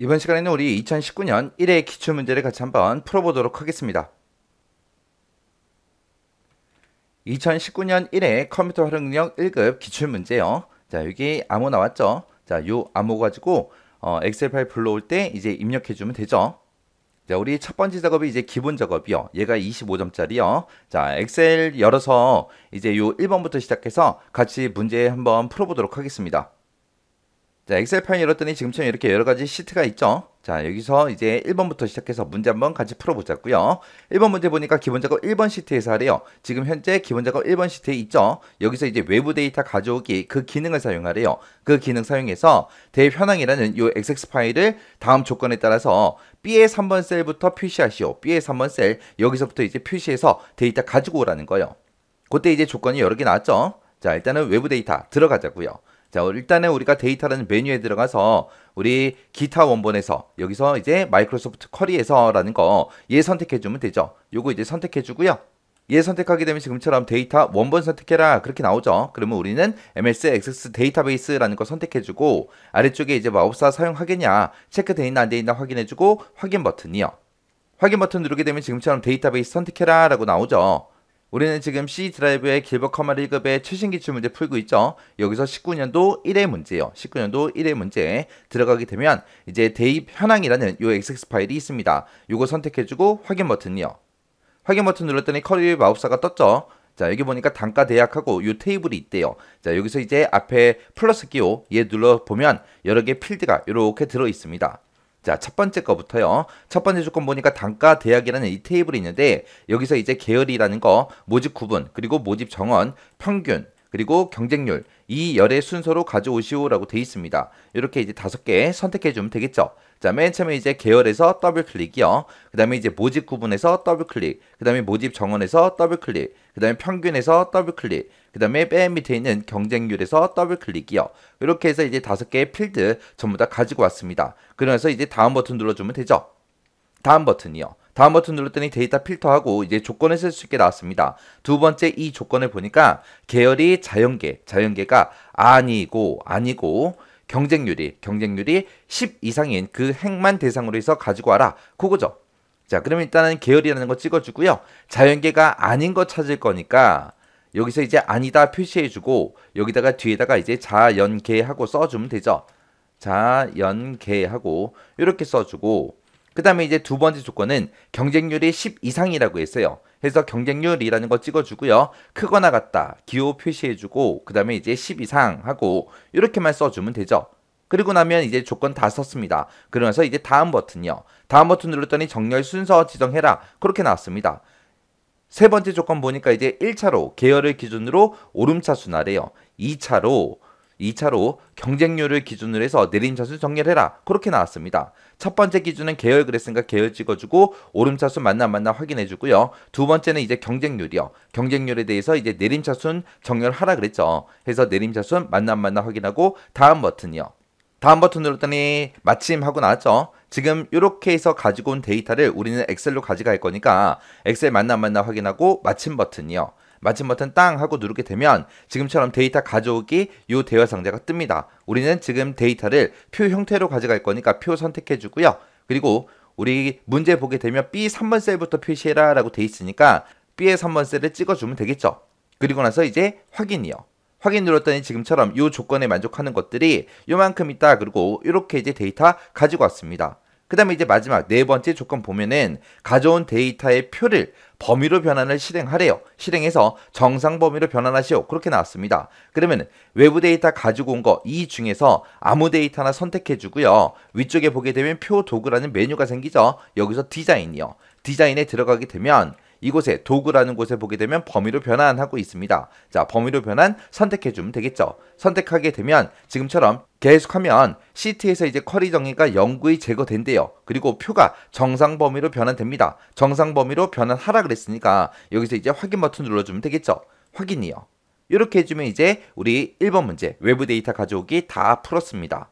이번 시간에는 우리 2019년 1회 기출문제를 같이 한번 풀어보도록 하겠습니다. 2019년 1회 컴퓨터 활용 능력 1급 기출문제요. 자, 여기 암호 나왔죠? 자, 요 암호 가지고 엑셀 파일 불러올 때 이제 입력해주면 되죠. 자, 우리 첫 번째 작업이 이제 기본 작업이요. 얘가 25점짜리요. 자, 엑셀 열어서 이제 요 1번부터 시작해서 같이 문제 한번 풀어보도록 하겠습니다. 자, 엑셀 파일 열었더니 지금처럼 이렇게 여러 가지 시트가 있죠. 자, 여기서 이제 1번부터 시작해서 문제 한번 같이 풀어보자고요. 1번 문제 보니까 기본 작업 1번 시트에서 하래요. 지금 현재 기본 작업 1번 시트에 있죠. 여기서 이제 외부 데이터 가져오기 그 기능을 사용하래요. 그 기능 사용해서 대현황이라는 요 XX 파일을 다음 조건에 따라서 B의 3번 셀부터 표시하시오. B의 3번 셀 여기서부터 이제 표시해서 데이터 가지고 오라는 거예요. 그때 이제 조건이 여러 개 나왔죠. 자, 일단은 외부 데이터 들어가자고요. 자, 일단은 우리가 데이터라는 메뉴에 들어가서 우리 기타 원본에서 여기서 이제 마이크로소프트 쿼리에서라는 거 얘 선택해 주면 되죠. 요거 이제 선택해 주고요. 얘 선택하게 되면 지금처럼 데이터 원본 선택해라 그렇게 나오죠. 그러면 우리는 MS 액세스 데이터베이스라는 거 선택해 주고 아래쪽에 이제 마법사 사용하겠냐 체크돼 있나 안 돼 있나 확인해 주고 확인 버튼이요. 확인 버튼 누르게 되면 지금처럼 데이터베이스 선택해라 라고 나오죠. 우리는 지금 C 드라이브의 길버 커마 1급의 최신 기출 문제 풀고 있죠. 여기서 19년도 1회 문제요. 19년도 1회 문제 들어가게 되면 이제 대입 현황이라는 요 XX 파일이 있습니다. 요거 선택해주고 확인 버튼이요. 확인 버튼 눌렀더니 커리 마법사가 떴죠. 자, 여기 보니까 단가 대약하고 요 테이블이 있대요. 자, 여기서 이제 앞에 플러스 기호 얘 눌러보면 여러 개 필드가 이렇게 들어 있습니다. 자, 첫 번째 거부터요. 첫 번째 조건 보니까 단가 대약이라는 이 테이블이 있는데 여기서 이제 계열이라는 거, 모집 구분, 그리고 모집 정원, 평균, 그리고 경쟁률 이 열의 순서로 가져오시오라고 돼 있습니다. 이렇게 이제 5개 선택해 주면 되겠죠. 자, 맨 처음에 이제 계열에서 더블 클릭이요. 그 다음에 이제 모집 구분에서 더블 클릭, 그 다음에 모집 정원에서 더블 클릭, 그 다음에 평균에서 더블 클릭, 그 다음에 맨 밑에 있는 경쟁률에서 더블 클릭이요. 이렇게 해서 이제 5개의 필드 전부 다 가지고 왔습니다. 그러면서 이제 다음 버튼 눌러주면 되죠. 다음 버튼이요. 다음 버튼 눌렀더니 데이터 필터하고 이제 조건을 쓸 수 있게 나왔습니다. 두 번째 이 조건을 보니까 계열이 자연계가 아니고 경쟁률이 10 이상인 그 행만 대상으로 해서 가지고 와라. 그거죠. 자, 그러면 일단은 계열이라는 거 찍어주고요. 자연계가 아닌 거 찾을 거니까 여기서 이제 아니다 표시해주고 여기다가 뒤에다가 이제 자연계하고 써주면 되죠. 자연계하고 이렇게 써주고 그 다음에 이제 두 번째 조건은 경쟁률이 10 이상이라고 했어요. 그래서 경쟁률이라는 거 찍어주고요. 크거나 같다 기호 표시해주고 그 다음에 이제 10 이상 하고 이렇게만 써주면 되죠. 그리고 나면 이제 조건 다 썼습니다. 그러면서 이제 다음 버튼이요. 다음 버튼 눌렀더니 정렬 순서 지정해라. 그렇게 나왔습니다. 세 번째 조건 보니까 이제 1차로 계열을 기준으로 오름차수 나래요. 2차로 경쟁률을 기준으로 해서 내림차수 정렬해라. 그렇게 나왔습니다. 첫 번째 기준은 계열 그랬으니까 계열 찍어주고 오름차수 맞나 확인해주고요. 두 번째는 이제 경쟁률이요. 경쟁률에 대해서 이제 내림차순 정렬하라 그랬죠. 해서 내림차순 맞나 확인하고 다음 버튼이요. 다음 버튼 눌렀더니 마침 하고 나왔죠. 지금 이렇게 해서 가지고 온 데이터를 우리는 엑셀로 가져갈 거니까 엑셀 맞나 확인하고 마침 버튼이요. 마침 버튼 땅 하고 누르게 되면 지금처럼 데이터 가져오기 요 대화 상자가 뜹니다. 우리는 지금 데이터를 표 형태로 가져갈 거니까 표 선택해 주고요. 그리고 우리 문제 보게 되면 B 3번 셀부터 표시해라 라고 돼 있으니까 B의 3번 셀을 찍어주면 되겠죠. 그리고 나서 이제 확인이요. 확인 눌렀더니 지금처럼 이 조건에 만족하는 것들이 요만큼 있다. 그리고 이렇게 이제 데이터 가지고 왔습니다. 그 다음에 이제 마지막 네 번째 조건 보면은 가져온 데이터의 표를 범위로 변환을 실행하래요. 실행해서 정상 범위로 변환하시오. 그렇게 나왔습니다. 그러면 외부 데이터 가지고 온 거 이 중에서 아무 데이터나 선택해 주고요. 위쪽에 보게 되면 표 도구라는 메뉴가 생기죠. 여기서 디자인이요. 디자인에 들어가게 되면 이곳에 도구라는 곳에 보게 되면 범위로 변환하고 있습니다. 자, 범위로 변환 선택해주면 되겠죠. 선택하게 되면 지금처럼 계속하면 시트에서 이제 쿼리 정의가 영구히 제거된대요. 그리고 표가 정상 범위로 변환됩니다. 정상 범위로 변환하라 그랬으니까 여기서 이제 확인 버튼 눌러주면 되겠죠. 확인이요. 이렇게 해주면 이제 우리 1번 문제 외부 데이터 가져오기 다 풀었습니다.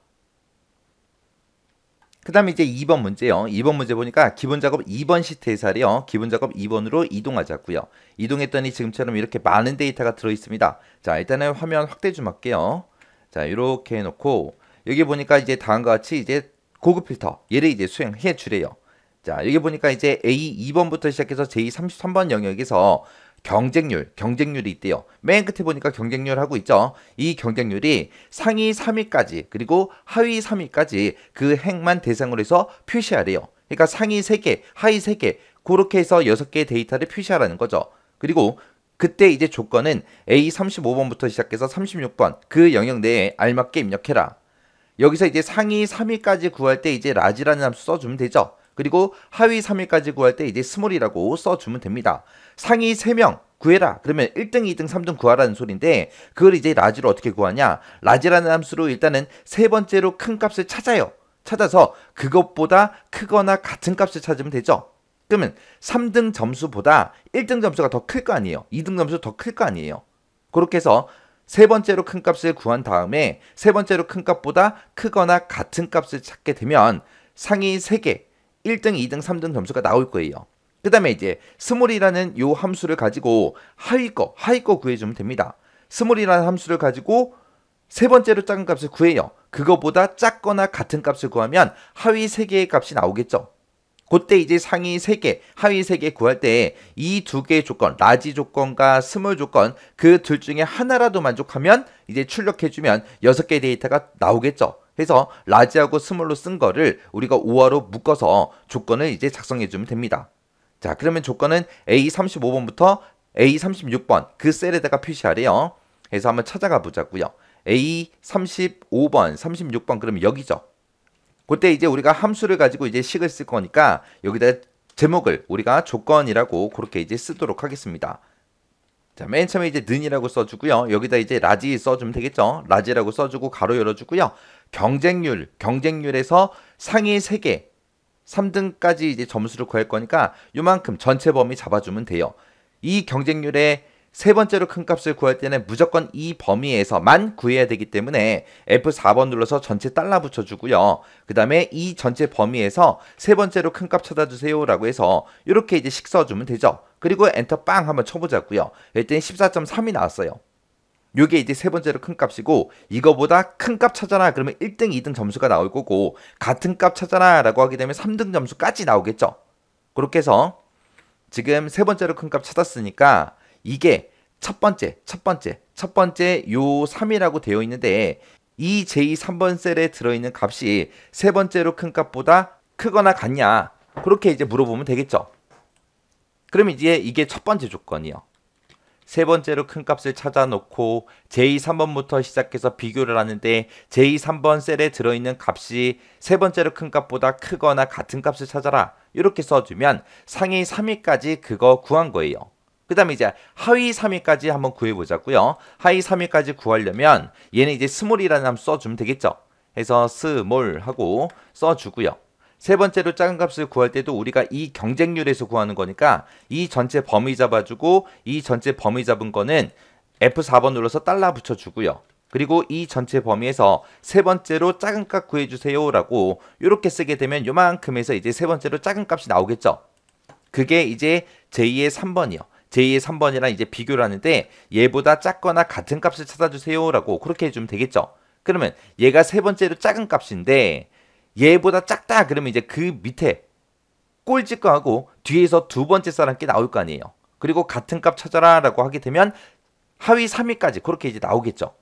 그 다음에 이제 2번 문제요. 2번 문제 보니까 기본 작업 2번 시트에서 하래요. 기본 작업 2번으로 이동하자고요. 이동했더니 지금처럼 이렇게 많은 데이터가 들어있습니다. 자, 일단은 화면 확대 좀 할게요. 자, 이렇게 해놓고 여기 보니까 이제 다음과 같이 이제 고급 필터 얘를 이제 수행해 주래요. 자, 여기 보니까 이제 A2번부터 시작해서 J33번 영역에서 경쟁률이 있대요. 맨 끝에 보니까 경쟁률 하고 있죠. 이 경쟁률이 상위 3위까지 그리고 하위 3위까지 그 행만 대상으로 해서 표시하래요. 그러니까 상위 3개, 하위 3개 그렇게 해서 6개의 데이터를 표시하라는 거죠. 그리고 그때 이제 조건은 A35번부터 시작해서 36번 그 영역 내에 알맞게 입력해라. 여기서 이제 상위 3위까지 구할 때 이제 라지라는 함수 써주면 되죠. 그리고 하위 3위까지 구할 때 이제 스몰이라고 써주면 됩니다. 상위 3명 구해라. 그러면 1등, 2등, 3등 구하라는 소리인데 그걸 이제 라지로 어떻게 구하냐. 라지라는 함수로 일단은 세 번째로 큰 값을 찾아요. 찾아서 그것보다 크거나 같은 값을 찾으면 되죠. 그러면 3등 점수보다 1등 점수가 더 클 거 아니에요. 2등 점수 더 클 거 아니에요. 그렇게 해서 세 번째로 큰 값을 구한 다음에 세 번째로 큰 값보다 크거나 같은 값을 찾게 되면 상위 3개 1등, 2등, 3등 점수가 나올 거예요. 그 다음에 이제 스몰이라는 요 함수를 가지고 하위 거 구해주면 됩니다. 스몰이라는 함수를 가지고 세 번째로 작은 값을 구해요. 그거보다 작거나 같은 값을 구하면 하위 3개의 값이 나오겠죠. 그때 이제 상위 3개, 하위 3개 구할 때 이 두 개의 조건, 라지 조건과 스몰 조건 그 둘 중에 하나라도 만족하면 이제 출력해주면 6개의 데이터가 나오겠죠. 그래서 라지하고 스몰로 쓴 거를 우리가 5화로 묶어서 조건을 이제 작성해주면 됩니다. 자, 그러면 조건은 A35번부터 A36번 그 셀에다가 표시하래요. 그래서 한번 찾아가 보자고요. A35번, 36번 그러면 여기죠. 그때 이제 우리가 함수를 가지고 이제 식을 쓸 거니까 여기다 제목을 우리가 조건이라고 그렇게 이제 쓰도록 하겠습니다. 자, 맨 처음에 이제 는이라고 써주고요. 여기다 이제 라지 써주면 되겠죠. 라지라고 써주고 가로 열어주고요. 경쟁률에서 상위 3개, 3등까지 이제 점수를 구할 거니까 요만큼 전체 범위 잡아주면 돼요. 이 경쟁률에 세 번째로 큰 값을 구할 때는 무조건 이 범위에서만 구해야 되기 때문에 F4번 눌러서 전체 달러 붙여주고요. 그 다음에 이 전체 범위에서 세 번째로 큰 값 찾아주세요 라고 해서 이렇게 이제 식 써주면 되죠. 그리고 엔터 빵 한번 쳐보자고요. 그랬더니 14.3이 나왔어요. 요게 이제 세 번째로 큰 값이고 이거보다 큰 값 찾아라 그러면 1등, 2등 점수가 나올 거고 같은 값 찾아라 라고 하게 되면 3등 점수까지 나오겠죠. 그렇게 해서 지금 세 번째로 큰 값 찾았으니까 이게 첫 번째 요 3이라고 되어 있는데 이 J3번 셀에 들어있는 값이 세 번째로 큰 값보다 크거나 같냐 그렇게 이제 물어보면 되겠죠. 그러면 이제 이게 첫 번째 조건이요. 세 번째로 큰 값을 찾아놓고 J3번부터 시작해서 비교를 하는데 J3번 셀에 들어있는 값이 세 번째로 큰 값보다 크거나 같은 값을 찾아라 이렇게 써주면 상위 3위까지 그거 구한 거예요. 그 다음에 이제 하위 3위까지 한번 구해보자고요. 하위 3위까지 구하려면 얘는 이제 스몰이라는 함수 써주면 되겠죠. 해서 스몰 하고 써주고요. 세 번째로 작은 값을 구할 때도 우리가 이 경쟁률에서 구하는 거니까 이 전체 범위 잡아주고 이 전체 범위 잡은 거는 F4번 눌러서 달러 붙여주고요. 그리고 이 전체 범위에서 세 번째로 작은 값 구해주세요 라고 이렇게 쓰게 되면 요만큼에서 이제 세 번째로 작은 값이 나오겠죠. 그게 이제 j 의 3번이요. j 의 3번이랑 이제 비교를 하는데 얘보다 작거나 같은 값을 찾아주세요 라고 그렇게 해주면 되겠죠. 그러면 얘가 세 번째로 작은 값인데 얘보다 작다 그러면 이제 그 밑에 꼴찌 거 하고 뒤에서 두 번째 사람 게 나올 거 아니에요. 그리고 같은 값 찾아라 라고 하게 되면 하위 3위까지 그렇게 이제 나오겠죠.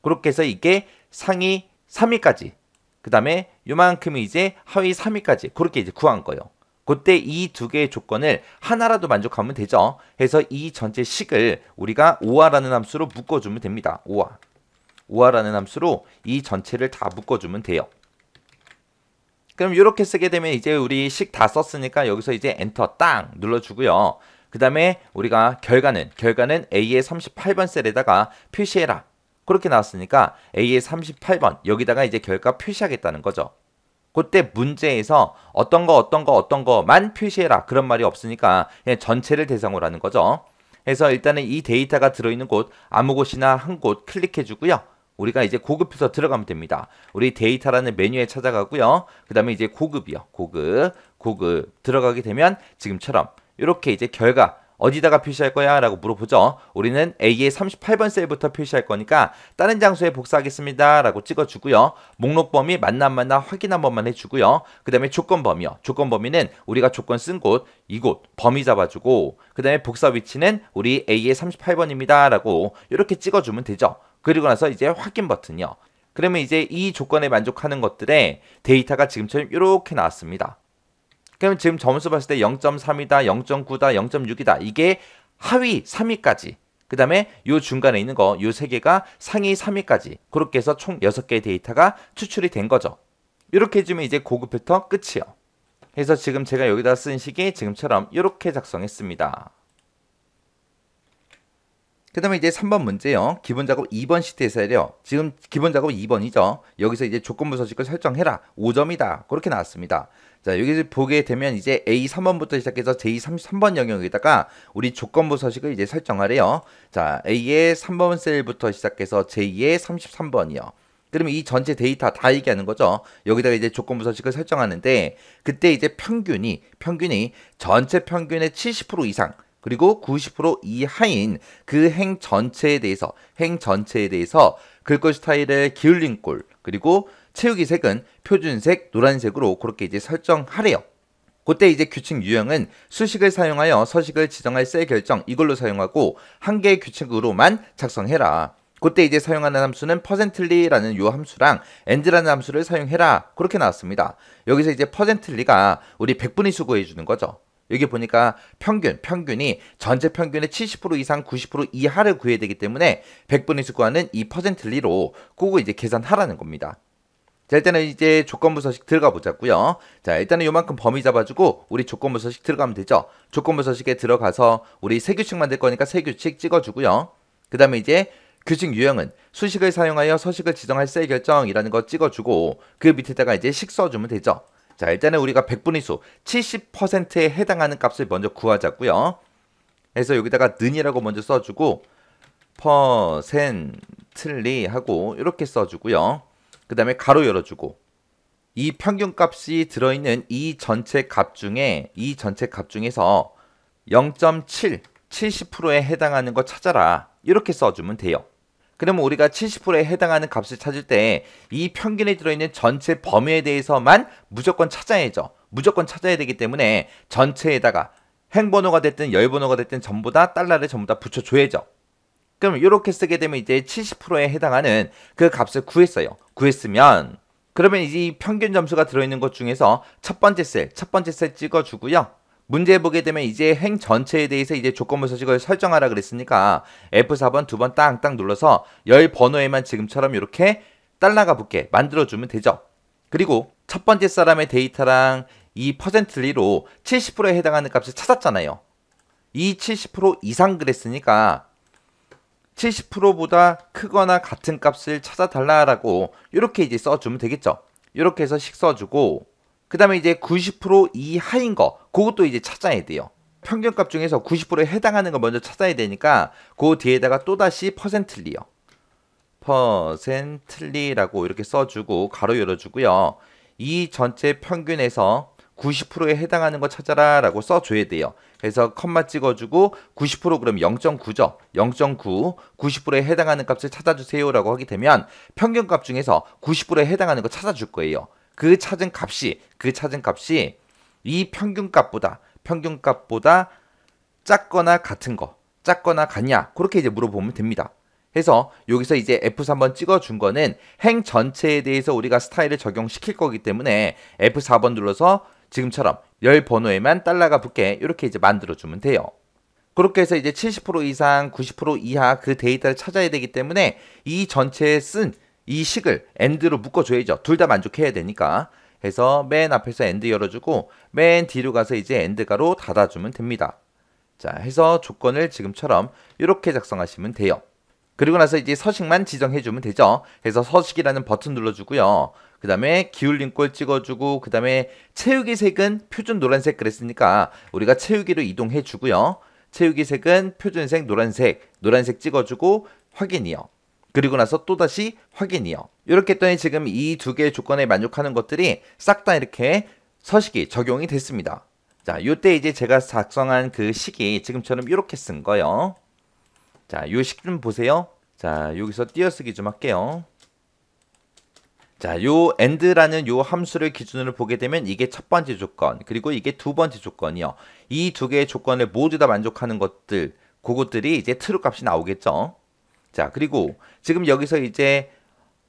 그렇게 해서 이게 상위 3위까지 그 다음에 요만큼이 이제 하위 3위까지 그렇게 이제 구한 거예요. 그때 이 두 개의 조건을 하나라도 만족하면 되죠. 해서 이 전체 식을 우리가 5화라는 함수로 묶어주면 됩니다. 5화라는 함수로 이 전체를 다 묶어주면 돼요. 그럼 이렇게 쓰게 되면 이제 우리 식 다 썼으니까 여기서 이제 엔터 땅 눌러주고요. 그 다음에 우리가 결과는 A의 38번 셀에다가 표시해라. 그렇게 나왔으니까 A의 38번 여기다가 이제 결과 표시하겠다는 거죠. 그때 문제에서 어떤 거만 표시해라 그런 말이 없으니까 그냥 전체를 대상으로 하는 거죠. 그래서 일단은 이 데이터가 들어있는 곳 아무 곳이나 한 곳 클릭해 주고요. 우리가 이제 고급에서 들어가면 됩니다. 우리 데이터라는 메뉴에 찾아가고요. 그 다음에 이제 고급이요. 고급 들어가게 되면 지금처럼 이렇게 이제 결과 어디다가 표시할 거야? 라고 물어보죠. 우리는 A의 38번 셀부터 표시할 거니까 다른 장소에 복사하겠습니다. 라고 찍어주고요. 목록 범위 맞나 안 맞나 확인 한 번만 해주고요. 그 다음에 조건 범위요. 조건 범위는 우리가 조건 쓴 곳, 이곳 범위 잡아주고 그 다음에 복사 위치는 우리 A의 38번입니다. 라고 이렇게 찍어주면 되죠. 그리고 나서 이제 확인 버튼이요. 그러면 이제 이 조건에 만족하는 것들의 데이터가 지금처럼 이렇게 나왔습니다. 그러면 지금 점수 봤을 때 0.3이다, 0.9다, 0.6이다. 이게 하위 3위까지. 그 다음에 요 중간에 있는 거, 요 3개가 상위 3위까지. 그렇게 해서 총 6개의 데이터가 추출이 된 거죠. 이렇게 해주면 이제 고급 필터 끝이요. 그래서 지금 제가 여기다 쓴 식이 지금처럼 이렇게 작성했습니다. 그 다음에 이제 3번 문제요. 기본 작업 2번 시트에서요. 지금 기본 작업 2번이죠. 여기서 이제 조건부 서식을 설정해라. 5점이다. 그렇게 나왔습니다. 자, 여기서 보게 되면 이제 A 3번부터 시작해서 J 33번 영역에다가 우리 조건부 서식을 이제 설정하래요. 자, A의 3번 셀부터 시작해서 J의 33번이요. 그러면 이 전체 데이터 다 얘기하는 거죠. 여기다가 이제 조건부 서식을 설정하는데 그때 이제 평균이 전체 평균의 70% 이상 그리고 90% 이하인 그 행 전체에 대해서 글꼴 스타일을 기울린 꼴 그리고 채우기 색은 표준색 노란색으로 그렇게 이제 설정하래요. 그때 이제 규칙 유형은 수식을 사용하여 서식을 지정할 셀 결정 이걸로 사용하고 한 개의 규칙으로만 작성해라. 그때 이제 사용하는 함수는 %ly라는 요 함수랑 and라는 함수를 사용해라. 그렇게 나왔습니다. 여기서 이제 %ly가 우리 백분위 수거해 주는 거죠. 여기 보니까 평균이 전체 평균의 70% 이상 90% 이하를 구해야 되기 때문에 백분위수 구하는 이 %ly로 그거 이제 계산하라는 겁니다. 자, 일단은 이제 조건부 서식 들어가 보자고요. 자, 일단은 요만큼 범위 잡아주고 우리 조건부 서식 들어가면 되죠. 조건부 서식에 들어가서 우리 세 규칙 만들 거니까 세 규칙 찍어주고요. 그 다음에 이제 규칙 유형은 수식을 사용하여 서식을 지정할 셀 결정이라는 거 찍어주고 그 밑에다가 이제 식 써주면 되죠. 자, 일단은 우리가 백분위수 70%에 해당하는 값을 먼저 구하자고요. 그래서 여기다가 는이라고 먼저 써주고 %ly 하고 이렇게 써주고요. 그 다음에 가로 열어주고 이 평균값이 들어있는 이 전체 값 중에서 0.7 70%에 해당하는 거 찾아라. 이렇게 써주면 돼요. 그러면 우리가 70%에 해당하는 값을 찾을 때 이 평균에 들어있는 전체 범위에 대해서만 무조건 찾아야죠. 무조건 찾아야 되기 때문에 전체에다가 행번호가 됐든 열번호가 됐든 전부 다 달러를 전부 다 붙여줘야죠. 그럼 이렇게 쓰게 되면 이제 70%에 해당하는 그 값을 구했으면 그러면 이제 이 평균 점수가 들어있는 것 중에서 첫 번째 셀 찍어주고요. 문제 보게 되면 이제 행 전체에 대해서 이제 조건부 서식을 설정하라 그랬으니까 F4번 두 번 땅땅 눌러서 열 번호에만 지금처럼 이렇게 달러가 붙게 만들어주면 되죠. 그리고 첫 번째 사람의 데이터랑 이 %ly로 70%에 해당하는 값을 찾았잖아요. 이 70% 이상 그랬으니까 70%보다 크거나 같은 값을 찾아달라라고 이렇게 이제 써주면 되겠죠. 이렇게 해서 식 써주고 그 다음에 이제 90% 이하인 거 그것도 이제 찾아야 돼요. 평균값 중에서 90%에 해당하는 거 먼저 찾아야 되니까 그 뒤에다가 또다시 %ly요. %ly라고 이렇게 써주고 가로 열어주고요. 이 전체 평균에서 90%에 해당하는 거 찾아라 라고 써줘야 돼요. 그래서 컴마 찍어주고 90% 그럼 0.9죠. 0.9 90%에 해당하는 값을 찾아주세요 라고 하게 되면 평균값 중에서 90%에 해당하는 거 찾아줄 거예요. 그 찾은 값이 이 평균값보다 작거나 같냐 그렇게 이제 물어보면 됩니다. 해서 여기서 이제 F3번 찍어준 거는 행 전체에 대해서 우리가 스타일을 적용시킬 거기 때문에 F4번 눌러서 지금처럼 열 번호에만 달러가 붙게 이렇게 이제 만들어주면 돼요. 그렇게 해서 이제 70% 이상 90% 이하 그 데이터를 찾아야 되기 때문에 이 전체에 쓴 이 식을 AND로 묶어줘야죠. 둘 다 만족해야 되니까. 해서 맨 앞에서 AND 열어주고 맨 뒤로 가서 이제 AND가로 닫아주면 됩니다. 자, 해서 조건을 지금처럼 이렇게 작성하시면 돼요. 그리고 나서 이제 서식만 지정해주면 되죠. 그래서 서식이라는 버튼 눌러주고요. 그 다음에 기울린 꼴 찍어주고 그 다음에 채우기 색은 표준 노란색 그랬으니까 우리가 채우기로 이동해주고요. 채우기 색은 표준색 노란색 찍어주고 확인이요. 그리고 나서 또다시 확인이요. 이렇게 했더니 지금 이 두 개의 조건에 만족하는 것들이 싹 다 이렇게 서식이 적용이 됐습니다. 자, 요때 이제 제가 작성한 그 식이 지금처럼 이렇게 쓴 거예요. 자, 요 식 좀 보세요. 자, 여기서 띄어쓰기 좀 할게요. 자, 요 and라는 요 함수를 기준으로 보게 되면 이게 첫 번째 조건, 그리고 이게 두 번째 조건이요. 이 두 개의 조건을 모두 다 만족하는 것들, 그것들이 이제 true 값이 나오겠죠. 자, 그리고 지금 여기서 이제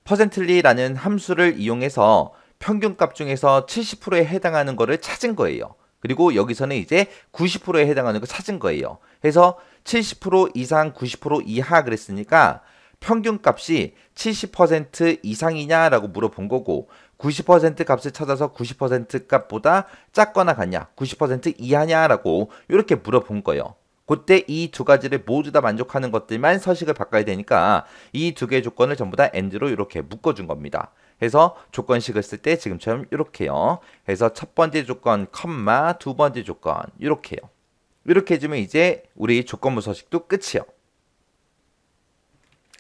퍼센틀리라는 함수를 이용해서 평균값 중에서 70%에 해당하는 거를 찾은 거예요. 그리고 여기서는 이제 90%에 해당하는 거 찾은 거예요. 그래서 70% 이상, 90% 이하 그랬으니까 평균값이 70% 이상이냐라고 물어본 거고 90% 값을 찾아서 90% 값보다 작거나 같냐, 90% 이하냐라고 이렇게 물어본 거예요. 그때 이 두 가지를 모두 다 만족하는 것들만 서식을 바꿔야 되니까 이 두 개의 조건을 전부 다 and로 이렇게 묶어준 겁니다. 그래서 조건식을 쓸 때 지금처럼 이렇게요. 그래서 첫 번째 조건, 컴마, 두 번째 조건 이렇게요. 이렇게 해주면 이제 우리 조건부 서식도 끝이요.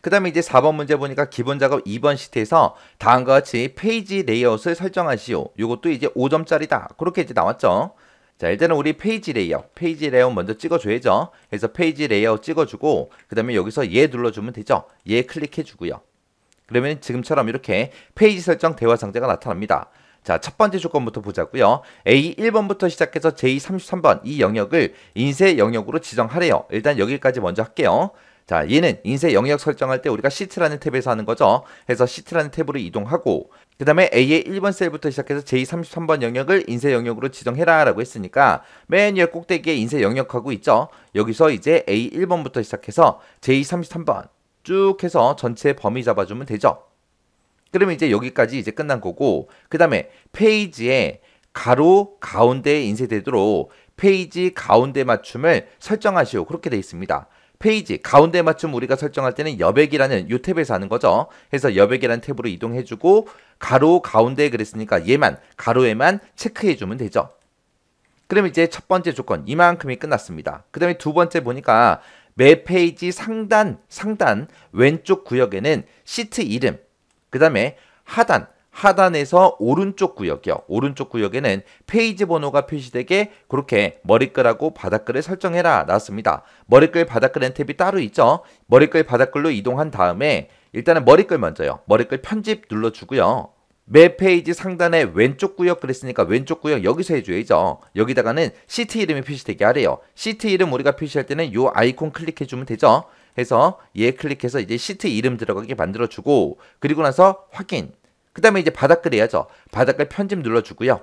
그 다음에 이제 4번 문제 보니까 기본 작업 2번 시트에서 다음과 같이 페이지 레이아웃을 설정하시오. 이것도 이제 5점짜리다. 그렇게 이제 나왔죠. 자, 일단은 우리 페이지 레이아웃 먼저 찍어줘야죠. 그래서 페이지 레이아웃 찍어주고 그 다음에 여기서 얘 눌러주면 되죠. 얘 클릭해주고요. 그러면 지금처럼 이렇게 페이지 설정 대화 상자가 나타납니다. 자, 첫 번째 조건부터 보자고요. A 1번부터 시작해서 J 33번 이 영역을 인쇄 영역으로 지정하래요. 일단 여기까지 먼저 할게요. 자, 얘는 인쇄 영역 설정할 때 우리가 시트라는 탭에서 하는 거죠. 그래서 시트라는 탭으로 이동하고 그 다음에 A의 1번 셀부터 시작해서 J33번 영역을 인쇄 영역으로 지정해라 라고 했으니까 맨 위에 꼭대기에 인쇄 영역하고 있죠. 여기서 이제 A 1번부터 시작해서 J33번 쭉 해서 전체 범위 잡아주면 되죠. 그러면 이제 여기까지 이제 끝난 거고 그 다음에 페이지에 가로 가운데에 인쇄되도록 페이지 가운데 맞춤을 설정하시오. 그렇게 되어 있습니다. 페이지 가운데 맞춤 우리가 설정할 때는 여백이라는 요 탭에서 하는 거죠. 그래서 여백이라는 탭으로 이동해주고 가로 가운데 그랬으니까 얘만 가로에만 체크해주면 되죠. 그럼 이제 첫 번째 조건 이만큼이 끝났습니다. 그 다음에 두 번째 보니까 매 페이지 상단 왼쪽 구역에는 시트 이름 그 다음에 하단에서 오른쪽 구역이요. 오른쪽 구역에는 페이지 번호가 표시되게 그렇게 머리글하고 바닥글을 설정해라 나왔습니다. 머리글 바닥글엔 탭이 따로 있죠. 머리글 바닥글로 이동한 다음에 일단은 머리글 먼저요. 머리글 편집 눌러주고요. 매 페이지 상단에 왼쪽 구역 그랬으니까 왼쪽 구역 여기서 해줘야죠. 여기다가는 시트 이름이 표시되게 하래요. 시트 이름 우리가 표시할 때는 요 아이콘 클릭해주면 되죠. 해서 얘 클릭해서 이제 시트 이름 들어가게 만들어주고 그리고 나서 확인. 그 다음에 이제 바닥글 해야죠. 바닥글 편집 눌러주고요.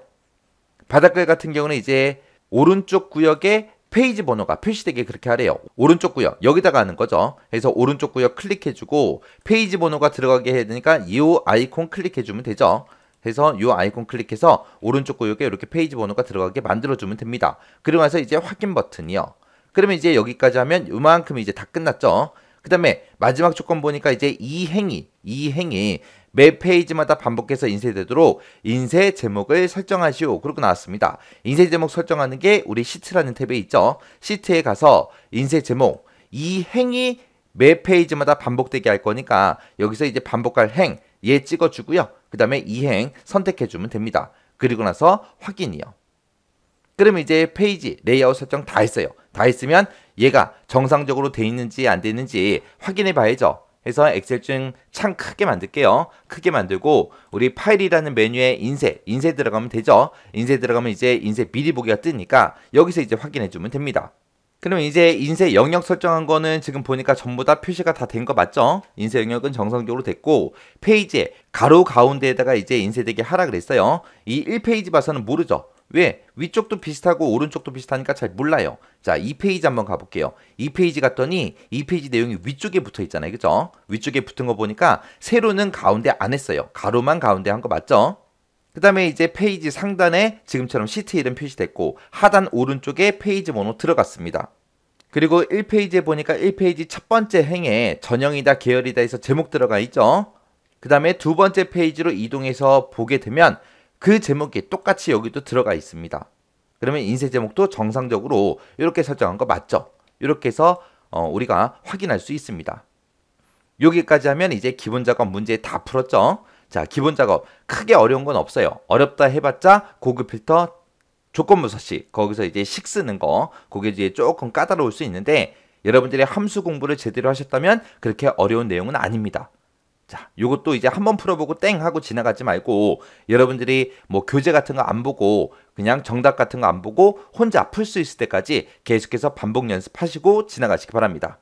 바닥글 같은 경우는 이제 오른쪽 구역에 페이지 번호가 표시되게 그렇게 하래요. 오른쪽 구역 여기다가 하는 거죠. 그래서 오른쪽 구역 클릭해주고 페이지 번호가 들어가게 해야 되니까 이 아이콘 클릭해주면 되죠. 그래서 이 아이콘 클릭해서 오른쪽 구역에 이렇게 페이지 번호가 들어가게 만들어주면 됩니다. 그리고 나서 이제 확인 버튼이요. 그러면 이제 여기까지 하면 이만큼 이제 다 끝났죠. 그 다음에 마지막 조건 보니까 이제 이 행위 매 페이지마다 반복해서 인쇄되도록 인쇄 제목을 설정하시오. 그러고 나왔습니다. 인쇄 제목 설정하는 게 우리 시트라는 탭에 있죠. 시트에 가서 인쇄 제목 이 행이 매 페이지마다 반복되게 할 거니까 여기서 이제 반복할 행 얘 찍어주고요. 그 다음에 이 행 선택해주면 됩니다. 그리고 나서 확인이요. 그러면 이제 페이지 레이아웃 설정 다 했어요. 다 했으면 얘가 정상적으로 돼 있는지 안 되는지 확인해 봐야죠. 그래서 엑셀 창 크게 만들게요. 크게 만들고 우리 파일이라는 메뉴에 인쇄 들어가면 되죠. 인쇄 들어가면 이제 인쇄 미리 보기가 뜨니까 여기서 이제 확인해 주면 됩니다. 그럼 이제 인쇄 영역 설정한 거는 지금 보니까 전부 다 표시가 다 된 거 맞죠? 인쇄 영역은 정상적으로 됐고 페이지에 가로 가운데에다가 이제 인쇄되게 하라 그랬어요. 이 1페이지 봐서는 모르죠. 왜? 위쪽도 비슷하고 오른쪽도 비슷하니까 잘 몰라요. 자, 2페이지 한번 가볼게요. 2페이지 갔더니 2페이지 내용이 위쪽에 붙어 있잖아요. 그죠? 위쪽에 붙은 거 보니까 세로는 가운데 안 했어요. 가로만 가운데 한 거 맞죠? 그 다음에 이제 페이지 상단에 지금처럼 시트 이름 표시됐고 하단 오른쪽에 페이지 번호 들어갔습니다. 그리고 1페이지에 보니까 1페이지 첫 번째 행에 전형이다 계열이다 해서 제목 들어가 있죠. 그 다음에 두 번째 페이지로 이동해서 보게 되면 그 제목이 똑같이 여기도 들어가 있습니다. 그러면 인쇄 제목도 정상적으로 이렇게 설정한 거 맞죠? 이렇게 해서 우리가 확인할 수 있습니다. 여기까지 하면 이제 기본 작업 문제 다 풀었죠? 자, 기본 작업 크게 어려운 건 없어요. 어렵다 해봤자 고급 필터 조건부사식 거기서 이제 식 쓰는 거 그게 이제 조금 까다로울 수 있는데 여러분들이 함수 공부를 제대로 하셨다면 그렇게 어려운 내용은 아닙니다. 자, 요것도 이제 한번 풀어보고 땡 하고 지나가지 말고 여러분들이 뭐 교재 같은 거 안 보고 그냥 정답 같은 거 안 보고 혼자 풀 수 있을 때까지 계속해서 반복 연습하시고 지나가시기 바랍니다.